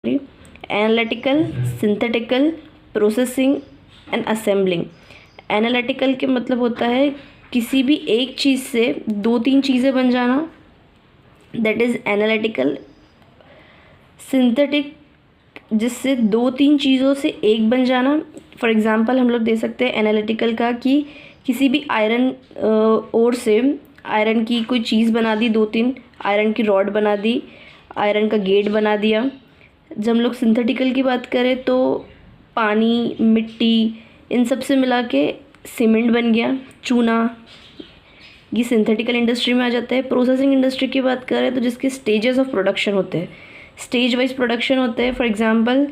Analytical, synthetical, processing and assembling. Analytical के मतलब होता है किसी भी एक चीज़ से दो तीन चीज़ें बन जाना, दैट इज़ एनालिटिकल। सिंथेटिक, जिससे दो तीन चीज़ों से एक बन जाना। फॉर एग्ज़ाम्पल हम लोग दे सकते हैं एनालिटिकल का कि किसी भी आयरन ओर से आयरन की कोई चीज़ बना दी, दो तीन आयरन की रॉड बना दी, आयरन का गेट बना दिया। जब हम लोग सिंथेटिकल की बात करें तो पानी, मिट्टी, इन सब से मिला के सीमेंट बन गया, चूना, ये सिंथेटिकल इंडस्ट्री में आ जाता है। प्रोसेसिंग इंडस्ट्री की बात करें तो जिसके स्टेजेस ऑफ प्रोडक्शन होते हैं, स्टेज वाइज प्रोडक्शन होते हैं। फॉर एग्जांपल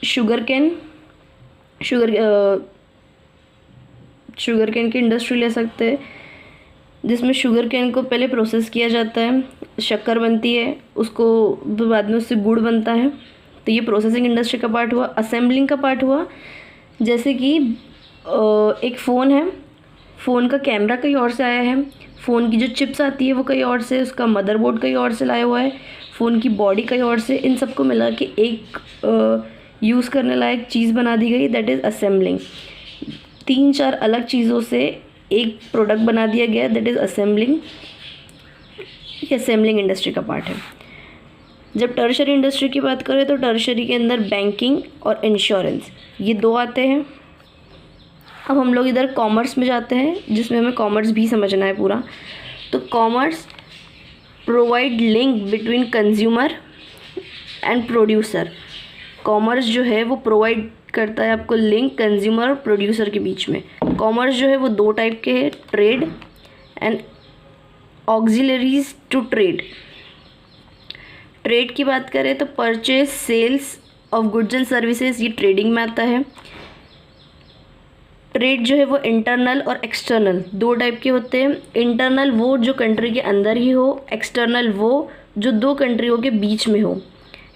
शुगर कैन की इंडस्ट्री ले सकते हैं, जिसमें शुगर कैन को पहले प्रोसेस किया जाता है, शक्कर बनती है, उसको बाद में उससे गुड़ बनता है। तो ये प्रोसेसिंग इंडस्ट्री का पार्ट हुआ। असेंबलिंग का पार्ट हुआ, जैसे कि एक फ़ोन है, फ़ोन का कैमरा कहीं और से आया है, फ़ोन की जो चिप्स आती है वो कहीं और से, उसका मदरबोर्ड कहीं और से लाया हुआ है, फ़ोन की बॉडी कहीं और से, इन सबको मिला के एक यूज़ करने लायक चीज़ बना दी गई, दैट इज़ असेंबलिंग। तीन चार अलग चीज़ों से एक प्रोडक्ट बना दिया गया, दैट इज़ असेंबलिंग। ये असेंबलिंग इंडस्ट्री का पार्ट है। जब टर्शरी इंडस्ट्री की बात करें तो टर्शरी के अंदर बैंकिंग और इंश्योरेंस, ये दो आते हैं। अब हम लोग इधर कॉमर्स में जाते हैं, जिसमें हमें कॉमर्स भी समझना है पूरा। तो commerce provide link between consumer and producer. Commerce जो है वो प्रोवाइड करता है आपको लिंक कंज्यूमर और प्रोड्यूसर के बीच में। कॉमर्स जो है वो दो टाइप के हैं, trade and auxiliaries to trade. Trade की बात करें तो purchase, sales of goods and services, ये ट्रेडिंग में आता है। ट्रेड जो है वो इंटरनल और एक्सटर्नल दो टाइप के होते हैं। इंटरनल वो जो कंट्री के अंदर ही हो, एक्सटर्नल वो जो दो कंट्रियों के बीच में हो।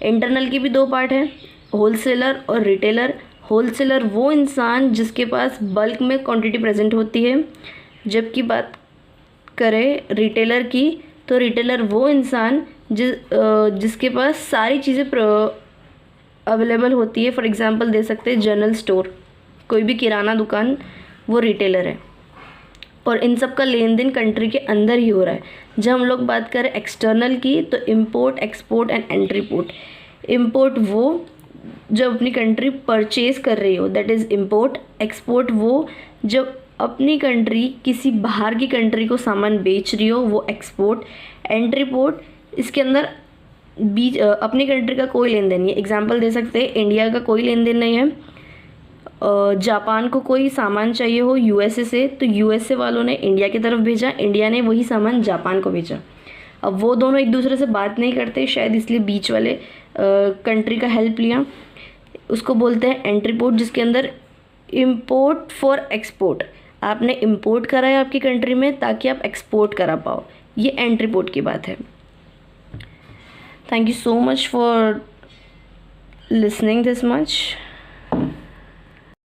इंटरनल की भी दो पार्ट है, होलसेलर और रिटेलर। होलसेलर वो इंसान जिसके पास बल्क में क्वांटिटी प्रेजेंट होती है, जबकि बात करें रिटेलर की तो रिटेलर वो इंसान जिसके पास सारी चीज़ें अवेलेबल होती है। फॉर एग्जांपल दे सकते हैं जनरल स्टोर, कोई भी किराना दुकान, वो रिटेलर है। और इन सब का लेन देन कंट्री के अंदर ही हो रहा है। जब हम लोग बात करें एक्सटर्नल की तो import, export and entry port. Import वो जब अपनी कंट्री परचेज कर रही हो, दैट इज़ इम्पोर्ट। एक्सपोर्ट वो जब अपनी कंट्री किसी बाहर की कंट्री को सामान बेच रही हो, वो एक्सपोर्ट। एंट्री पोर्ट इसके अंदर बीच अपनी कंट्री का कोई लेन देन नहीं है। एग्जाम्पल दे सकते हैं, इंडिया का कोई लेन देन नहीं है। जापान को कोई सामान चाहिए हो यूएसए से, तो यूएसए वालों ने इंडिया की तरफ भेजा, इंडिया ने वही सामान जापान को भेजा। अब वो दोनों एक दूसरे से बात नहीं करते, शायद इसलिए बीच वाले कंट्री का हेल्प लिया। उसको बोलते हैं एंट्री पोर्ट, जिसके अंदर इम्पोर्ट फॉर एक्सपोर्ट, आपने इम्पोर्ट करा है आपकी कंट्री में ताकि आप एक्सपोर्ट करा पाओ, ये एंट्री पोर्ट की बात है। Thank you so much for listening this much.